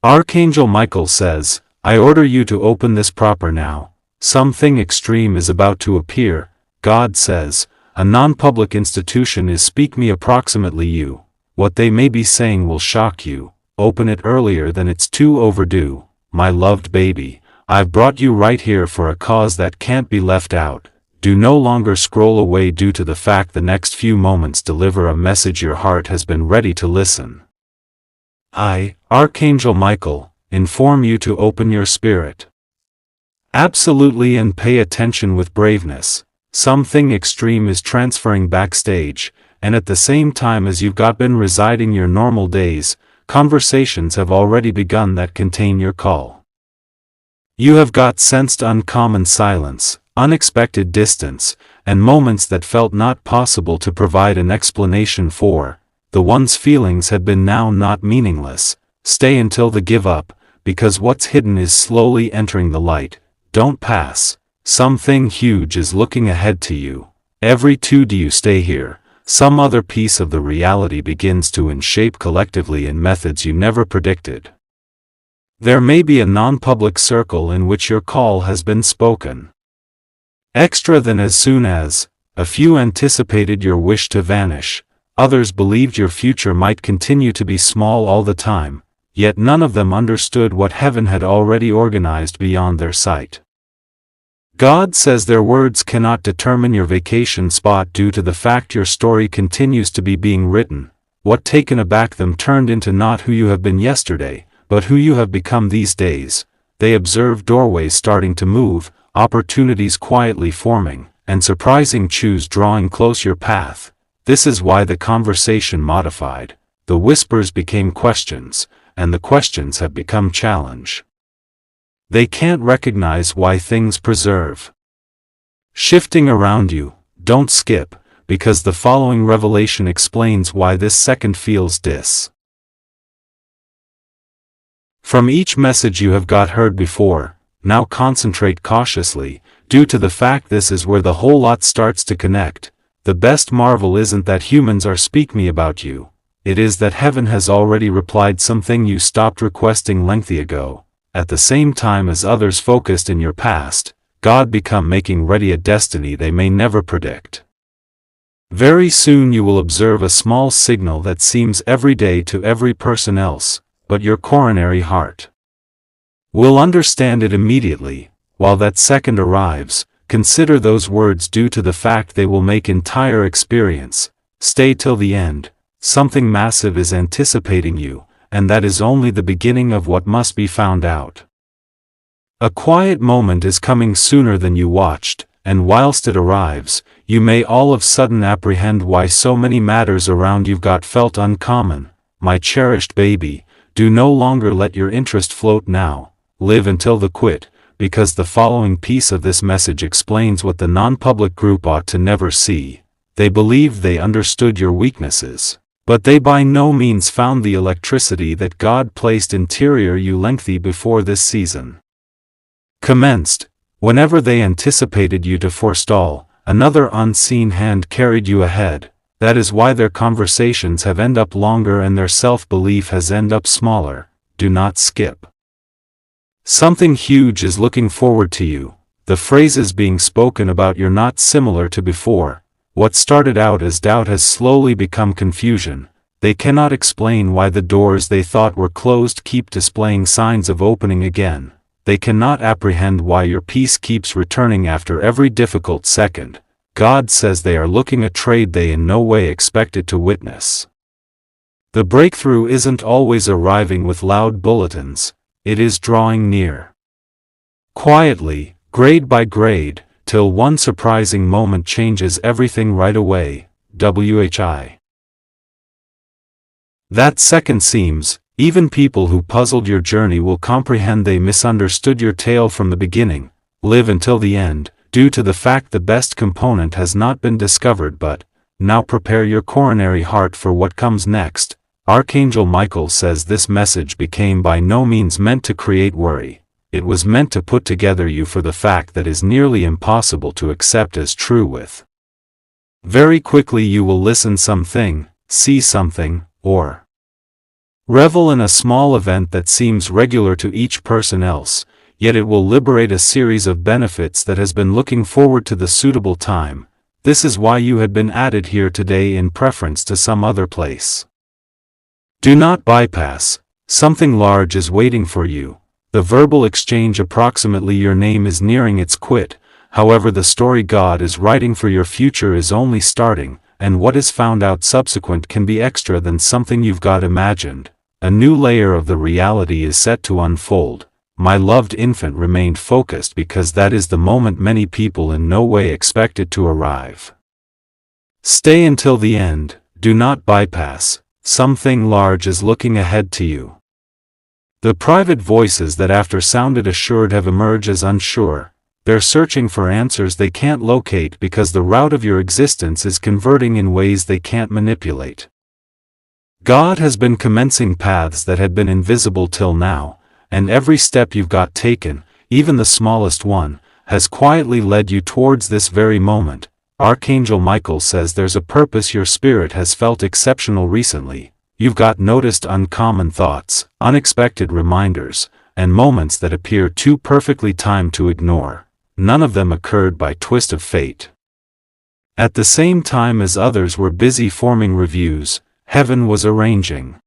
Archangel Michael says, I order you to open this proper now. Something extreme is about to appear. God says, a non-public institution is speak me approximately you. What they may be saying will shock you. Open it earlier than it's too overdue. My loved baby, I've brought you right here for a cause that can't be left out. Do no longer scroll away due to the fact the next few moments deliver a message your heart has been ready to listen. I, Archangel Michael, inform you to open your spirit. Absolutely, and pay attention with braveness. Something extreme is transferring backstage, and at the same time as you've been residing your normal days, conversations have already begun that contain your call. You have sensed uncommon silence, unexpected distance, and moments that felt not possible to provide an explanation for. The one's feelings had been now not meaningless. Stay until the give up, because what's hidden is slowly entering the light. Don't pass. Something huge is looking ahead to you. Every 2 you stay here, some other piece of the reality begins to shape collectively in methods you never predicted. There may be a non-public circle in which your call has been spoken. Extra than as soon as, a few anticipated your wish to vanish. Others believed your future might continue to be small all the time, yet none of them understood what heaven had already organized beyond their sight. God says their words cannot determine your vacation spot due to the fact your story continues to be being written. What taken aback them turned into not who you have been yesterday, but who you have become these days. They observe doorways starting to move, opportunities quietly forming, and surprising cues drawing close your path. This is why the conversation modified. The whispers became questions, and the questions have become challenge. They can't recognize why things preserve. Shifting around you, don't skip, because the following revelation explains why this second feels dis. From each message you have heard before, now concentrate cautiously, due to the fact this is where the whole lot starts to connect. The best marvel isn't that humans are speak me about you. It is that heaven has already replied something you stopped requesting lengthy ago. At the same time as others focused in your past, God become making ready a destiny they may never predict. Very soon you will observe a small signal that seems everyday to every person else, but your coronary heart will understand it immediately. While that second arrives, consider those words due to the fact they will make entire experience. Stay till the end. Something massive is anticipating you, and that is only the beginning of what must be found out. A quiet moment is coming sooner than you watched, and whilst it arrives, you may all of a sudden apprehend why so many matters around you've felt uncommon. My cherished baby, do no longer let your interest float now. Live until the quit. Because the following piece of this message explains what the non-public group ought to never see. They believed they understood your weaknesses, but they by no means found the electricity that God placed interior you lengthy before this season commenced. Whenever they anticipated you to forestall, another unseen hand carried you ahead. That is why their conversations have end up longer and their self-belief has end up smaller. Do not skip. Something huge is looking forward to you. The phrases being spoken about you're not similar to before. What started out as doubt has slowly become confusion. They cannot explain why the doors they thought were closed keep displaying signs of opening again. They cannot apprehend why your peace keeps returning after every difficult second. God says they are looking a trade they in no way expected to witness. The breakthrough isn't always arriving with loud bulletins. It is drawing near. Quietly, grade by grade, till one surprising moment changes everything right away. WHI. That second seems, even people who puzzled your journey will comprehend they misunderstood your tale from the beginning. Live until the end, due to the fact the best component has not been discovered, but now prepare your coronary heart for what comes next. Archangel Michael says this message became by no means meant to create worry. It was meant to put together you for the fact that is nearly impossible to accept as true with. Very quickly you will listen something, see something, or Revel in a small event that seems regular to each person else, yet it will liberate a series of benefits that has been looking forward to the suitable time. This is why you had been added here today in preference to some other place. Do not bypass. Something large is waiting for you. The verbal exchange approximately your name is nearing its quit. However, the story God is writing for your future is only starting, and what is found out subsequent can be extra than something you've got imagined. A new layer of the reality is set to unfold. My loved infant remained focused because that is the moment many people in no way expected to arrive. Stay until the end, do not bypass. Something large is looking ahead to you. The private voices that after sounded assured have emerged as unsure. They're searching for answers they can't locate because the route of your existence is converting in ways they can't manipulate. God has been commencing paths that had been invisible till now, and every step you've got taken, even the smallest one, has quietly led you towards this very moment. Archangel Michael says there's a purpose your spirit has felt exceptional recently. You've got noticed uncommon thoughts, unexpected reminders, and moments that appear too perfectly timed to ignore. None of them occurred by twist of fate. At the same time as others were busy forming reviews, heaven was arranging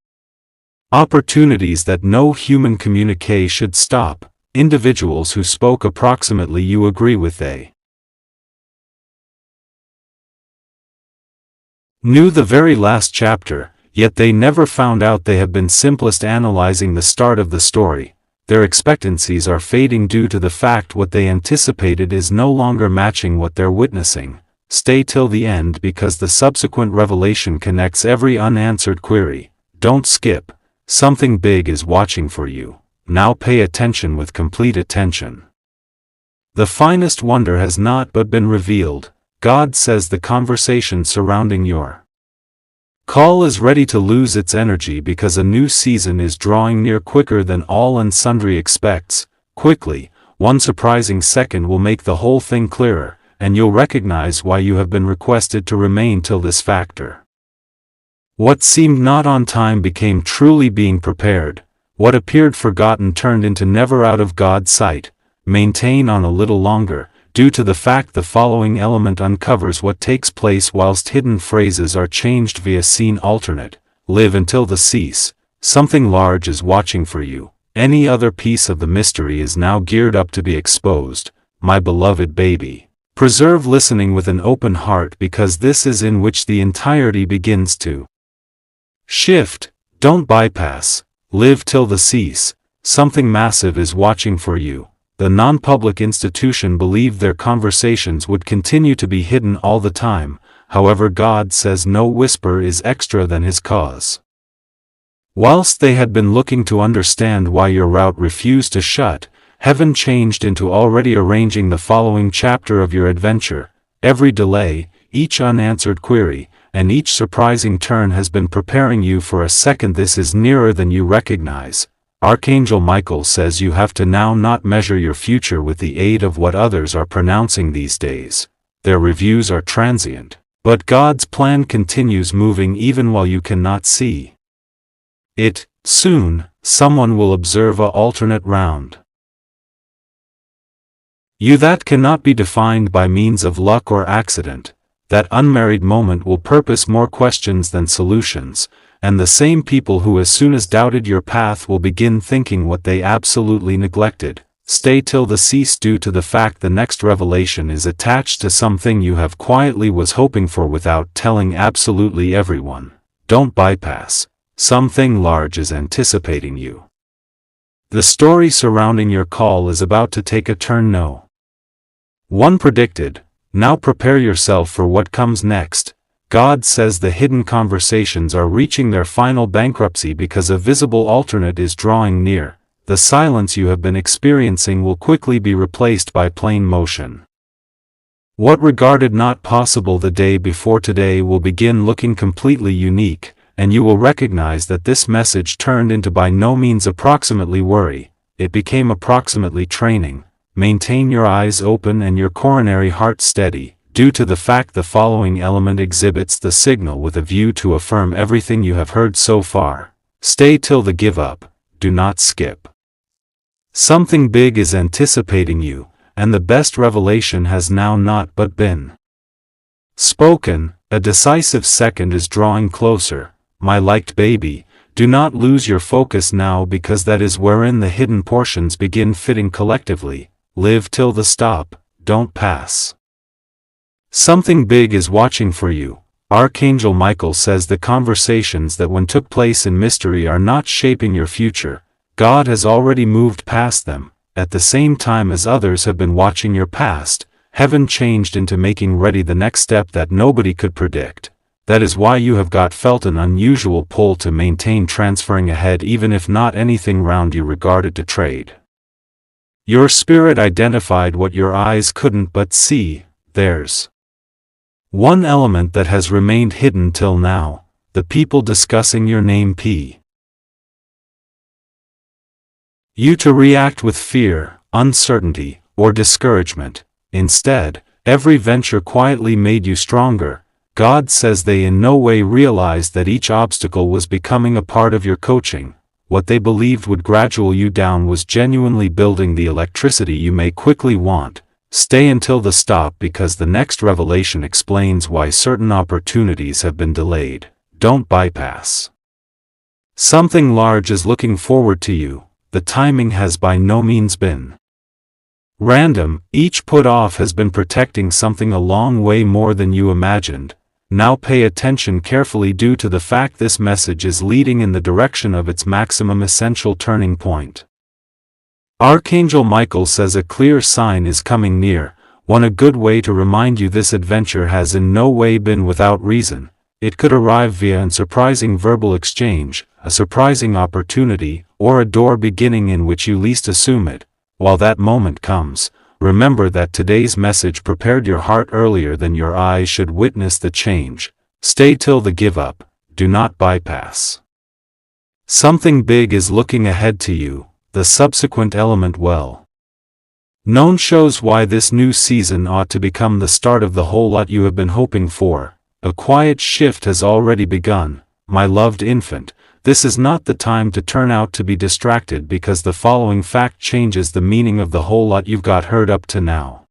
opportunities that no human communique should stop. Individuals who spoke approximately you agree with they knew the very last chapter, yet they never found out they have been simplest analyzing the start of the story. Their expectancies are fading due to the fact what they anticipated is no longer matching what they're witnessing. Stay till the end because the subsequent revelation connects every unanswered query. Don't skip. Something big is watching for you. Now pay attention with complete attention. The finest wonder has not but been revealed. God says the conversation surrounding your call is ready to lose its energy because a new season is drawing near quicker than all and sundry expects. Quickly, one surprising second will make the whole thing clearer, and you'll recognize why you have been requested to remain till this factor. What seemed not on time became truly being prepared. What appeared forgotten turned into never out of God's sight. Maintain on a little longer, due to the fact the following element uncovers what takes place whilst hidden phrases are changed via scene alternate. Live until the cease. Something large is watching for you. Any other piece of the mystery is now geared up to be exposed. My beloved baby. Preserve listening with an open heart because this is in which the entirety begins to shift. Don't bypass. Live till the cease. Something massive is watching for you. The non-public institution believed their conversations would continue to be hidden all the time. However, God says no whisper is extra than his cause. Whilst they had been looking to understand why your route refused to shut, heaven changed into already arranging the following chapter of your adventure. Every delay, each unanswered query, and each surprising turn has been preparing you for a second this is nearer than you recognize. Archangel Michael says you have to now not measure your future with the aid of what others are pronouncing these days. Their reviews are transient, but God's plan continues moving even while you cannot see it. Soon, someone will observe a alternate round. You that cannot be defined by means of luck or accident. That unmarried moment will purpose more questions than solutions, and the same people who as soon as doubted your path will begin thinking what they absolutely neglected. Stay till the cease due to the fact the next revelation is attached to something you have quietly was hoping for without telling absolutely everyone. Don't bypass. Something large is anticipating you. The story surrounding your call is about to take a turn. No one predicted. Now prepare yourself for what comes next. God says the hidden conversations are reaching their final bankruptcy because a visible alternate is drawing near. The silence you have been experiencing will quickly be replaced by plain motion. What regarded not possible the day before today will begin looking completely unique, and you will recognize that this message turned into by no means approximately worry, it became approximately training. Maintain your eyes open and your coronary heart steady, due to the fact the following element exhibits the signal with a view to affirm everything you have heard so far. Stay till the give up, do not skip. Something big is anticipating you, and the best revelation has now not but been spoken. A decisive second is drawing closer, my liked baby. Do not lose your focus now, because that is wherein the hidden portions begin fitting collectively. Live till the stop, don't pass. Something big is watching for you. Archangel Michael says the conversations that once took place in mystery are not shaping your future. God has already moved past them. At the same time as others have been watching your past, heaven changed into making ready the next step that nobody could predict. That is why you have felt an unusual pull to maintain transferring ahead, even if not anything round you regarded to trade. Your spirit identified what your eyes couldn't but see. There's one element that has remained hidden till now: the people discussing your name you to react with fear, uncertainty, or discouragement. Instead, every venture quietly made you stronger. God says they in no way realized that each obstacle was becoming a part of your coaching. What they believed would graduate you down was genuinely building the electricity you may quickly want. Stay until the stop, because the next revelation explains why certain opportunities have been delayed. Don't bypass. Something large is looking forward to you. The timing has by no means been random. Each put off has been protecting something a long way more than you imagined. Now pay attention carefully, due to the fact this message is leading in the direction of its maximum essential turning point. Archangel Michael says a clear sign is coming near. A good way to remind you this adventure has in no way been without reason. It could arrive via a surprising verbal exchange, a surprising opportunity, or a door beginning in which you least assume it. While that moment comes, remember that today's message prepared your heart earlier than your eyes should witness the change. Stay till the give up, do not bypass. Something big is looking ahead to you. The subsequent element well known shows why this new season ought to become the start of the whole lot you have been hoping for. A quiet shift has already begun, my loved infant. This is not the time to turn out to be distracted, because the following fact changes the meaning of the whole lot you've heard up to now.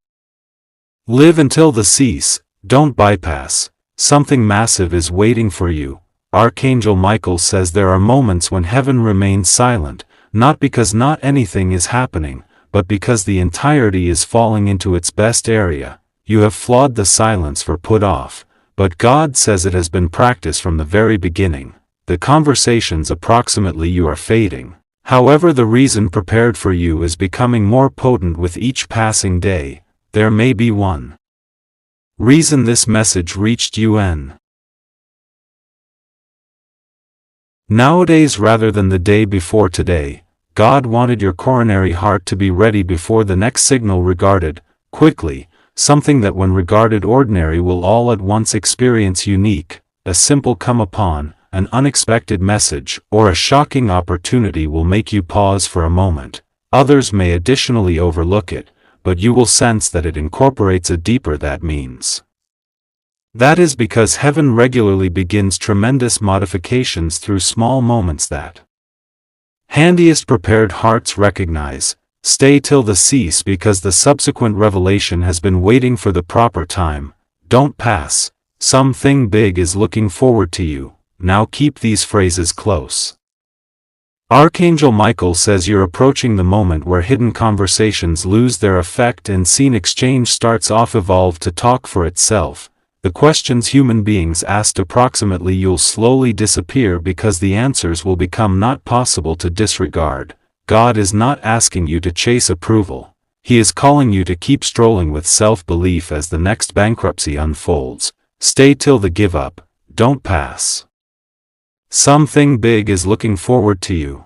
Live until the cease, don't bypass. Something massive is waiting for you. Archangel Michael says there are moments when heaven remains silent, not because not anything is happening, but because the entirety is falling into its best area. You have flawed the silence for put off, but God says it has been practiced from the very beginning. The conversations approximately you are fading. However, the reason prepared for you is becoming more potent with each passing day. There may be one reason this message reached you nowadays rather than the day before today. God wanted your coronary heart to be ready before the next signal regarded quickly. Something that when regarded ordinary will all at once experience unique. A simple come upon, an unexpected message, or a shocking opportunity will make you pause for a moment. Others may additionally overlook it, but you will sense that it incorporates a deeper that means. That is because heaven regularly begins tremendous modifications through small moments that handiest prepared hearts recognize. Stay till the cease, because the subsequent revelation has been waiting for the proper time. Don't pass. Something big is looking forward to you. Now keep these phrases close. Archangel Michael says you're approaching the moment where hidden conversations lose their effect and scene exchange starts off evolve to talk for itself. The questions human beings asked approximately you'll slowly disappear, because the answers will become not possible to disregard. God is not asking you to chase approval. He is calling you to keep strolling with self-belief as the next bankruptcy unfolds. Stay till the give up, don't pass. Something big is looking forward to you.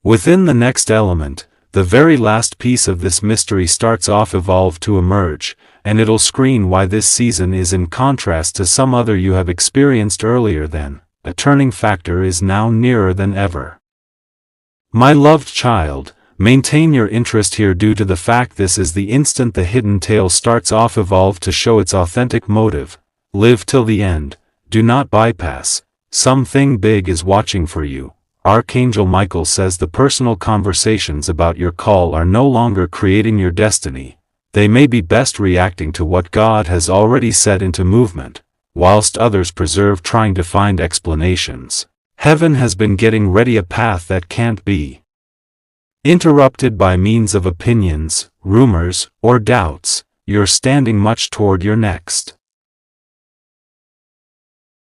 Within the next element, the very last piece of this mystery starts off evolve to emerge, and it'll screen why this season is in contrast to some other you have experienced earlier. Then, a turning factor is now nearer than ever. My loved child, maintain your interest here, due to the fact this is the instant the hidden tale starts off evolve to show its authentic motive. Live till the end, do not bypass. Something big is watching for you. Archangel Michael says the personal conversations about your call are no longer creating your destiny. They may be best reacting to what God has already set into movement, whilst others preserve trying to find explanations. Heaven has been getting ready a path that can't be interrupted by means of opinions, rumors, or doubts. You're standing much toward your next